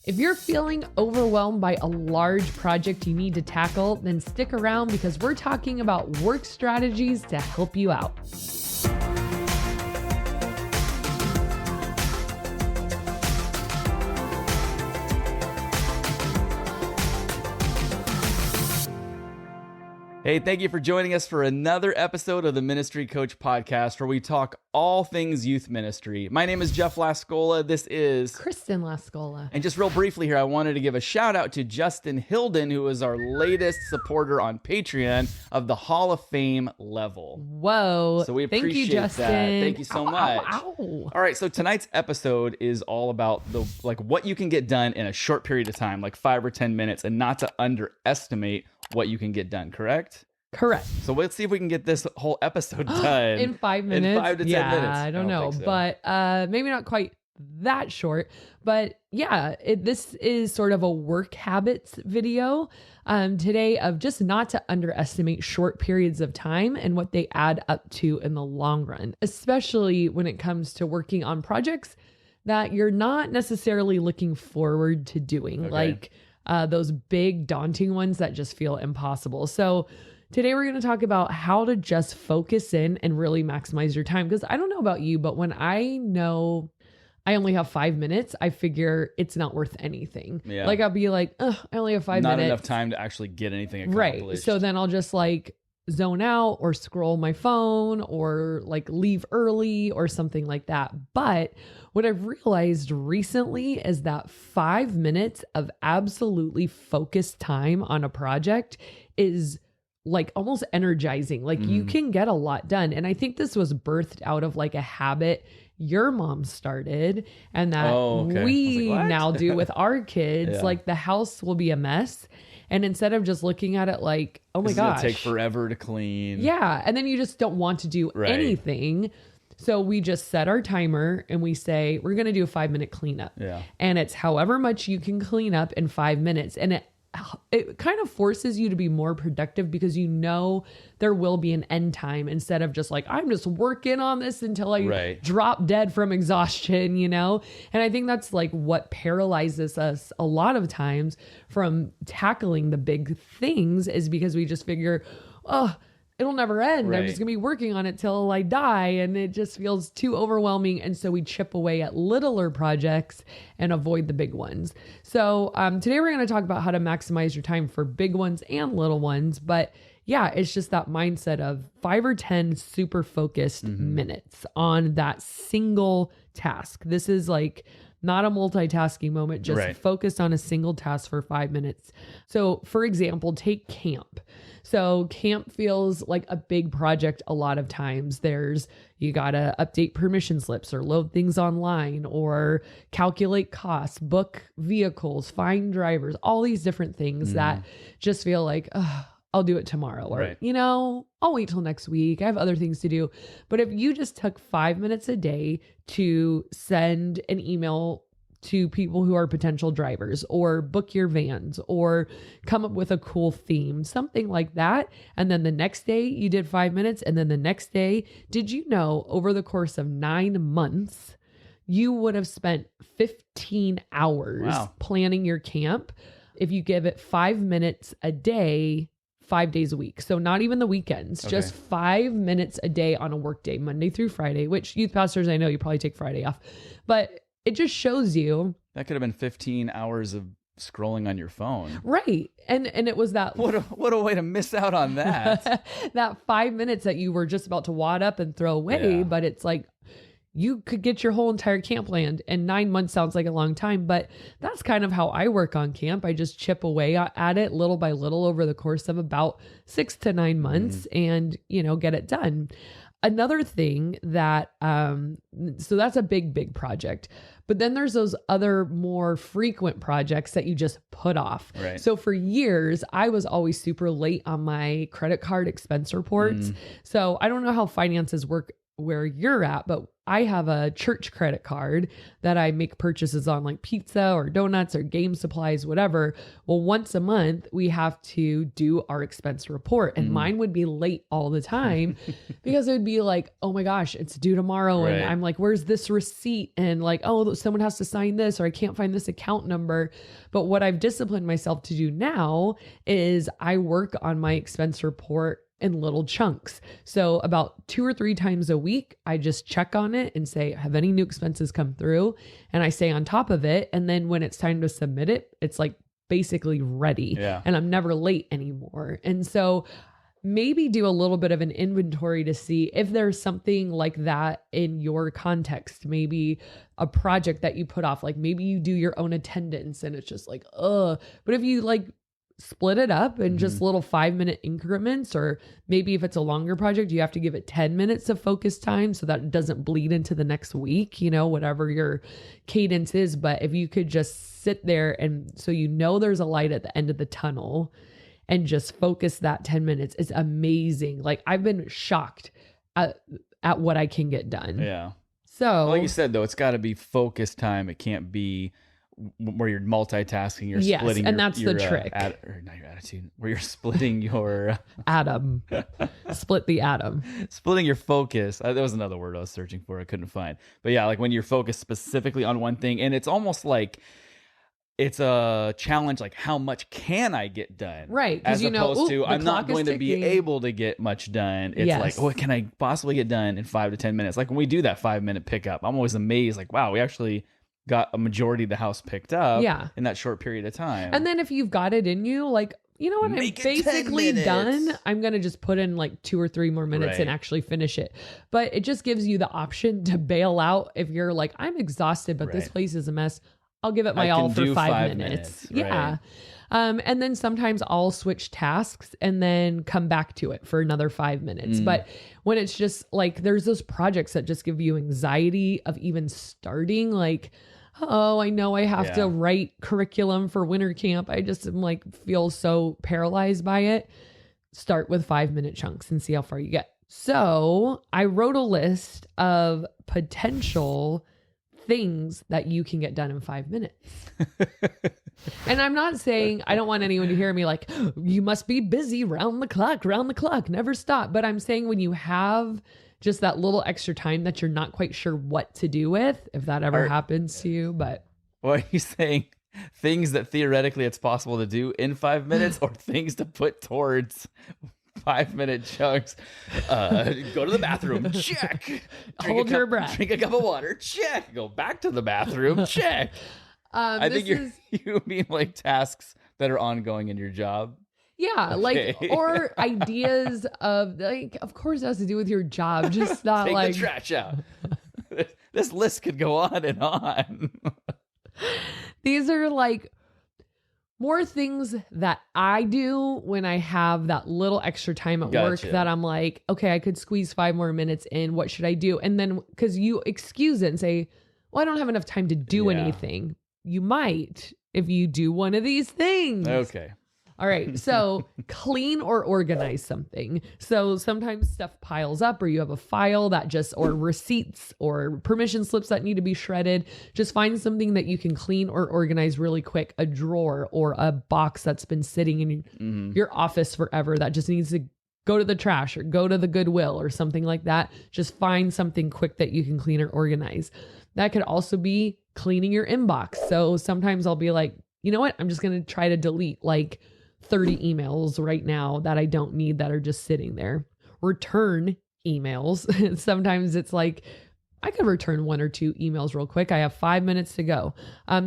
If you're feeling overwhelmed by a large project you need to tackle, then stick around because we're talking about work strategies to help you out. Hey, thank you for joining us for another episode of the Ministry Coach Podcast, where we talk all things youth ministry. My name is Jeff Lascola. This is Kristen Lascola. And just real briefly here, I wanted to give a shout out to Justin Hilden, who is our latest supporter on Patreon of the Hall of Fame level. Whoa. So we Thank appreciate you, Justin. that. Thank you so much. Ow. All right, so tonight's episode is all about what you can get done in a short period of time, like 5 or 10 minutes, and not to underestimate what you can get done, correct? Correct. So let's see if we can get this whole episode done. In 5 minutes? In 5 to 10 minutes. I don't know, think so. but maybe not quite that short. But yeah, this is sort of a work habits video today of just not to underestimate short periods of time and what they add up to in the long run, especially when it comes to working on projects that you're not necessarily looking forward to doing, like those big daunting ones that just feel impossible. So today we're going to talk about how to just focus in and really maximize your time. Because I don't know about you, but when I know I only have 5 minutes, I figure it's not worth anything. Yeah. Like I'll be like, I only have 5 minutes. Not enough time to actually get anything accomplished. Right. So then I'll just like zone out or scroll my phone or like leave early or something like that. But what I've realized recently is that 5 minutes of absolutely focused time on a project is like almost energizing. Like you can get a lot done. And I think this was birthed out of like a habit your mom started and that we now do with our kids. Yeah. Like the house will be a mess. And instead of just looking at it like, oh my gosh, it'll take forever to clean. Yeah. And then you just don't want to do anything. So we just set our timer and we say, we're going to do a 5-minute cleanup. Yeah. And it's however much you can clean up in 5 minutes. And it kind of forces you to be more productive because you know there will be an end time instead of just like, I'm just working on this until I drop dead from exhaustion, you know? And I think that's like what paralyzes us a lot of times from tackling the big things is because we just figure, it'll never end. I'm just going to be working on it till I die. And it just feels too overwhelming. And so we chip away at littler projects and avoid the big ones. So today we're going to talk about how to maximize your time for big ones and little ones. But yeah, it's just that mindset of 5 or 10 super focused minutes on that single task. This is like not a multitasking moment, just focused on a single task for 5 minutes. So for example, take camp. So camp feels like a big project a lot of times. You got to update permission slips or load things online or calculate costs, book vehicles, find drivers, all these different things that just feel like, I'll do it tomorrow or, I'll wait till next week. I have other things to do. But if you just took 5 minutes a day to send an email to people who are potential drivers or book your vans or come up with a cool theme, something like that. And then the next day you did 5 minutes. And then the next day, did you know over the course of 9 months, you would have spent 15 hours planning your camp if you give it 5 minutes a day, 5 days a week. So not even the weekends, just 5 minutes a day on a work day, Monday through Friday, which youth pastors, I know you probably take Friday off, but it just shows you. That could have been 15 hours of scrolling on your phone. Right. And it was that. What a way to miss out on that. That 5 minutes that you were just about to wad up and throw away. Yeah. But it's like, you could get your whole entire camp planned, and 9 months sounds like a long time, but that's kind of how I work on camp. I just chip away at it little by little over the course of about 6 to 9 months and, get it done. Another thing that, so that's a big project, but then there's those other more frequent projects that you just put off. Right. So for years, I was always super late on my credit card expense reports. So I don't know how finances work where you're at, but I have a church credit card that I make purchases on, like pizza or donuts or game supplies, whatever. Well, once a month, we have to do our expense report, and mine would be late all the time because it would be like, oh my gosh, it's due tomorrow. Right. And I'm like, where's this receipt? And like, oh, someone has to sign this, or I can't find this account number. But what I've disciplined myself to do now is I work on my expense report in little chunks. So about 2 or 3 times a week, I just check on it and say, have any new expenses come through? And I stay on top of it. And then when it's time to submit it, it's like basically ready. Yeah. And I'm never late anymore. And so maybe do a little bit of an inventory to see if there's something like that in your context. Maybe a project that you put off, like maybe you do your own attendance and it's just like, ugh. But if you like split it up in just little 5-minute increments, or maybe if it's a longer project, you have to give it 10 minutes of focus time so that it doesn't bleed into the next week, you know, whatever your cadence is. But if you could just sit there and so you know there's a light at the end of the tunnel and just focus that 10 minutes, it's amazing. Like I've been shocked at what I can get done. Yeah. So like you said, though, it's got to be focused time. It can't be where you're multitasking, you're splitting and that's the trick. Or not your attitude, where you're splitting your atom. Split the atom. Splitting your focus. That was another word I was searching for. I couldn't find. But yeah, like when you're focused specifically on one thing, and it's almost like it's a challenge, like how much can I get done? Right. As opposed to I'm not going to be ticking. able to get much done. It's like, what can I possibly get done in 5 to 10 minutes? Like when we do that 5-minute pickup, I'm always amazed, like, wow, we actually got a majority of the house picked up in that short period of time. And then if you've got it in you, like, you know what, I'm basically done. I'm going to just put in like 2 or 3 more minutes and actually finish it. But it just gives you the option to bail out if you're like, I'm exhausted, but this place is a mess. I'll give it my all for 5 minutes. Yeah. And then sometimes I'll switch tasks and then come back to it for another 5 minutes. But when it's just like, there's those projects that just give you anxiety of even starting, like, oh, I know I have to write curriculum for winter camp. I just am like, feel so paralyzed by it. Start with 5-minute chunks and see how far you get. So I wrote a list of potential things that you can get done in 5 minutes. And I'm not saying, I don't want anyone to hear me like, you must be busy round the clock, never stop. But I'm saying when you have just that little extra time that you're not quite sure what to do with, if that ever happens to you. But what are you saying? Things that theoretically it's possible to do in 5 minutes, or things to put towards 5-minute chunks? Go to the bathroom, check. Hold your breath. Drink a cup of water, check. Go back to the bathroom, check. I think you mean like tasks that are ongoing in your job. Yeah, okay. Like, or ideas of, like, of course it has to do with your job, just not Take like the trash out. This list could go on and on. These are like more things that I do when I have that little extra time at work that I'm like, okay, I could squeeze 5 more minutes in. What should I do? And then because you excuse it and say, well, I don't have enough time to do anything. You might if you do one of these things. Okay. All right. So clean or organize something. So sometimes stuff piles up, or you have a file that just, or receipts or permission slips that need to be shredded. Just find something that you can clean or organize really quick. A drawer or a box that's been sitting in your office forever that just needs to go to the trash or go to the Goodwill or something like that. Just find something quick that you can clean or organize. That could also be cleaning your inbox. So sometimes I'll be like, you know what? I'm just going to try to delete like 30 emails right now that I don't need that are just sitting there. Return emails. Sometimes it's like, I could return 1 or 2 emails real quick. I have 5 minutes to go.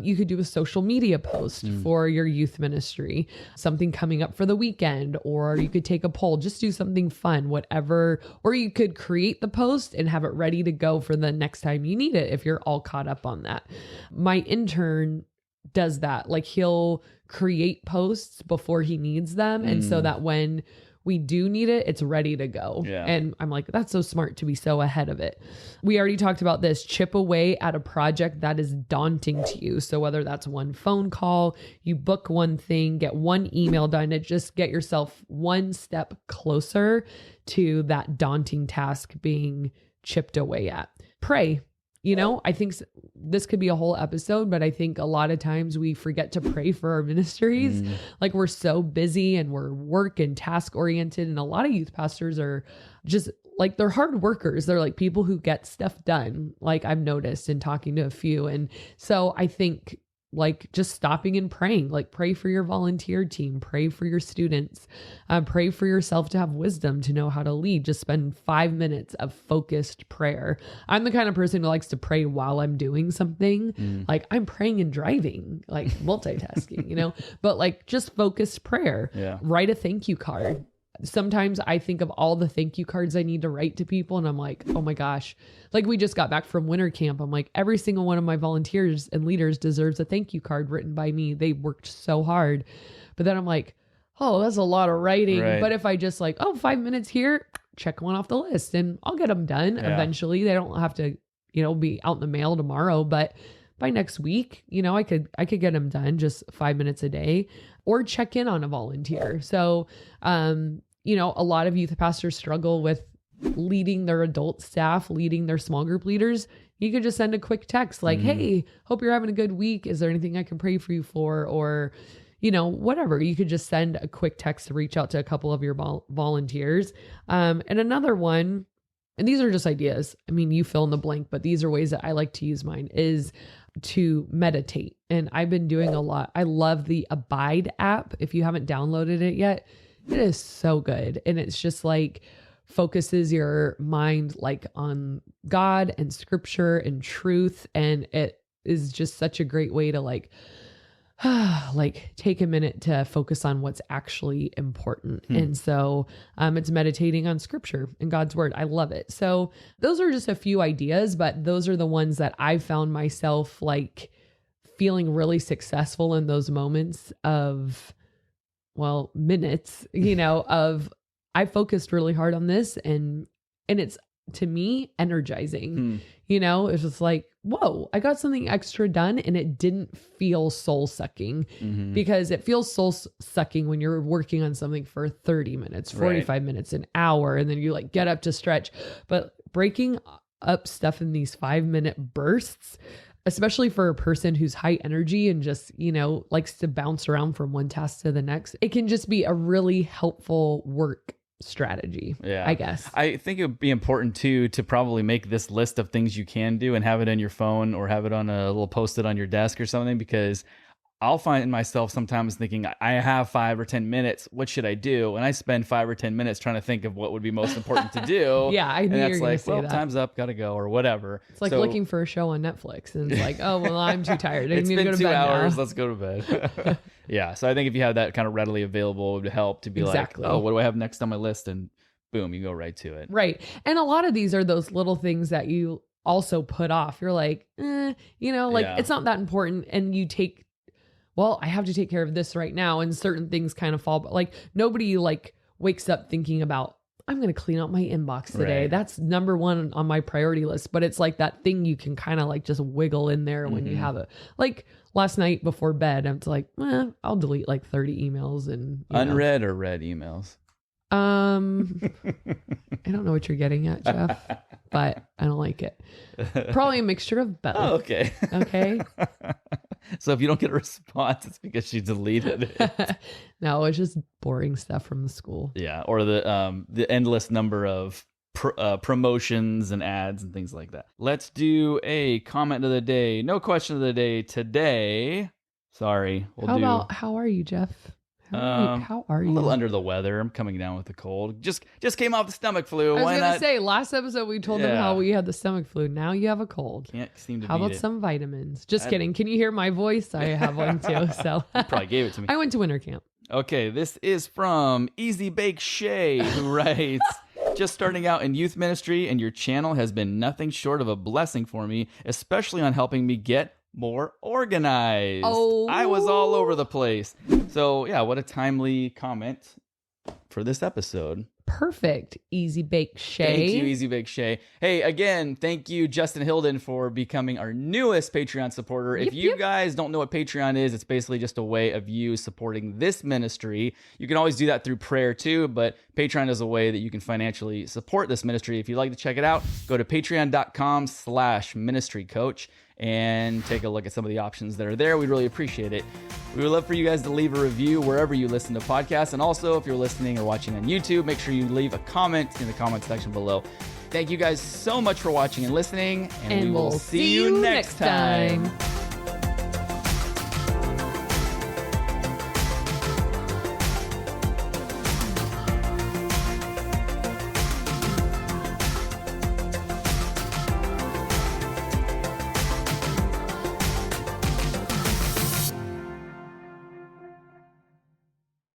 You could do a social media post for your youth ministry, something coming up for the weekend, or you could take a poll, just do something fun, whatever. Or you could create the post and have it ready to go for the next time you need it if you're all caught up on that. My intern does that. Like he'll create posts before he needs them. And so that when we do need it, it's ready to go. Yeah. And I'm like, that's so smart to be so ahead of it. We already talked about this. Chip away at a project that is daunting to you. So whether that's one phone call, you book one thing, get one email done, it just get yourself one step closer to that daunting task being chipped away at. Pray. I think this could be a whole episode, but I think a lot of times we forget to pray for our ministries. Like we're so busy and we're work and task oriented. And a lot of youth pastors are just like, they're hard workers. They're like people who get stuff done. Like I've noticed in talking to a few. And so I think like just stopping and praying, like pray for your volunteer team, pray for your students, pray for yourself to have wisdom to know how to lead. Just spend 5 minutes of focused prayer. I'm the kind of person who likes to pray while I'm doing something. Like I'm praying and driving, like multitasking, but like just focused prayer. Yeah. Write a thank you card. Sometimes I think of all the thank you cards I need to write to people and I'm like, oh my gosh, like we just got back from winter camp. I'm like, every single one of my volunteers and leaders deserves a thank you card written by me. They worked so hard. But then I'm like, oh, that's a lot of writing. Right. But if I just like, 5 minutes here, check one off the list and I'll get them done eventually. They don't have to, be out in the mail tomorrow, but by next week, I could get them done just 5 minutes a day or check in on a volunteer. So, a lot of youth pastors struggle with leading their adult staff, leading their small group leaders. You could just send a quick text like, hey, hope you're having a good week. Is there anything I can pray for you for? Or, whatever. You could just send a quick text to reach out to a couple of your volunteers. And another one, and these are just ideas. I mean, you fill in the blank, but these are ways that I like to use mine, is to meditate. And I've been doing a lot. I love the Abide app. If you haven't downloaded it yet, it is so good. And it's just like focuses your mind like on God and scripture and truth. And it is just such a great way to like take a minute to focus on what's actually important. And so it's meditating on scripture and God's word. I love it. So those are just a few ideas, but those are the ones that I found myself like feeling really successful in those moments of, minutes, of I focused really hard on this and it's, to me, energizing. It's just like, whoa, I got something extra done and it didn't feel soul sucking because it feels soul sucking when you're working on something for 30 minutes, 45 minutes, an hour, and then you like get up to stretch. But breaking up stuff in these 5-minute bursts, especially for a person who's high energy and just, likes to bounce around from one task to the next, it can just be a really helpful work strategy. I guess. I think it would be important too to probably make this list of things you can do and have it in your phone or have it on a little post-it on your desk or something, because I'll find myself sometimes thinking, I have 5 or 10 minutes. What should I do? And I spend 5 or 10 minutes trying to think of what would be most important to do. I knew you were going to say that. Time's up, gotta go, or whatever. It's like looking for a show on Netflix, and it's like, oh, well, I'm too tired. I need to go to bed 2 hours. now. Let's go to bed. So I think if you have that kind of readily available, it would help to be like, oh, what do I have next on my list? And boom, you go right to it. Right. And a lot of these are those little things that you also put off. You're like, it's not that important. And you take, I have to take care of this right now. And certain things kind of fall, but like nobody like wakes up thinking about, I'm going to clean out my inbox today. Right. That's number one on my priority list. But it's like that thing you can kind of like just wiggle in there when you have it. Like last night before bed, I'm like, I'll delete like 30 emails and unread or read emails. I don't know what you're getting at, Jeff, but I don't like it. Probably a mixture of both. Oh, okay. Okay. So if you don't get a response, it's because she deleted it. No, it's just boring stuff from the school. Yeah, or the endless number of promotions and ads and things like that. Let's do a comment of the day. No question of the day today. Sorry. How are you, Jeff? How are you? A little under the weather. I'm coming down with a cold. Just came off the stomach flu. I was going to say, last episode we told them how we had the stomach flu. Now you have a cold. Can't seem to How about some vitamins? Just kidding. Can you hear my voice? I have one too. So you probably gave it to me. I went to winter camp. Okay, this is from Easy Bake Shay, who writes, just starting out in youth ministry, and your channel has been nothing short of a blessing for me, especially on helping me get more organized. Oh. I was all over the place. So yeah, what a timely comment for this episode. perfect Easy Bake Shay. Thank you, Easy Bake Shay. Hey, again, thank you, Justin Hilden, for becoming our newest Patreon supporter. If you guys don't know what Patreon is, it's basically just a way of you supporting this ministry. You can always do that through prayer too, but Patreon is a way that you can financially support this ministry. If you'd like to check it out, go to patreon.com/ministrycoach and take a look at some of the options that are there. We'd really appreciate it. We would love for you guys to leave a review wherever you listen to podcasts. And also, if you're listening or watching on YouTube, make sure you leave a comment in the comment section below. Thank you guys so much for watching and listening, and we will see you next time.